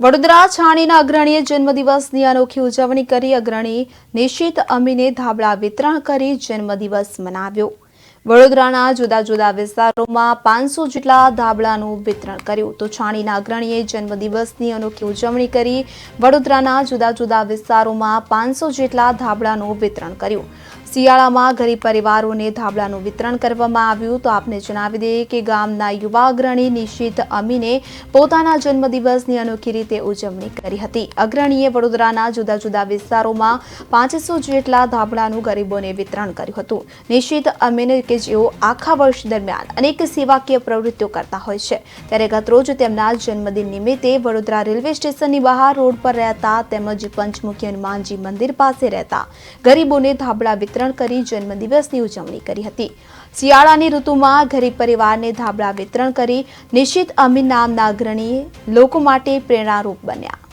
વડોદરા છાણીના અગ્રણીએ જન્મદિવસની અનોખી ઉજવણી કરી. અગ્રણી નિશિત અમીને ધાબળા વિતરણ કરી જન્મદિવસ મનાવ્યો. વડોદરાના જુદા જુદા વિસ્તારોમાં 500 જેટલા ધાબળાનું વિતરણ કર્યું. તો છાણીના અગ્રણીએ જન્મદિવસની અનોખી ઉજવણી કરી. વડોદરાના જુદા જુદા વિસ્તારોમાં 500 જેટલા ધાબળાનું વિતરણ કર્યું. શિયાળામાં ગરીબ પરિવારોને ધાબળાનું વિતરણ કરવામાં આવ્યું. તો આપને જણાવી દઈએ કે ગામના યુવા અગ્રણી નિશિત અમીને પોતાના જન્મદિવસની અનોખી રીતે ઉજવણી કરી હતી. અગ્રણીએ વડોદરાના જુદા જુદા વિસ્તારોમાં 500 જેટલા ધાબળાનું ગરીબોને વિતરણ કર્યું હતું. નિશિત અમીને કે જેઓ આખા વર્ષ દરમિયાન અનેક સેવાકીય પ્રવૃત્તિઓ કરતા હોય છે, ત્યારે ગતરોજ તેમના જન્મદિન નિમિત્તે વડોદરા રેલવે સ્ટેશનની બહાર રોડ પર રહેતા તેમજ પંચમુખી હનુમાનજી મંદિર પાસે રહેતા ગરીબોને ધાબળા વિતરણ કરી જન્મદિવસની ઉજવણી કરી હતી. શિયાળાની ઋતુમાં ગરીબ પરિવારને ધાબળા વિતરણ કરી નિશિત અમીન નામના અગ્રણીએ લોકો માટે પ્રેરણારૂપ બન્યા.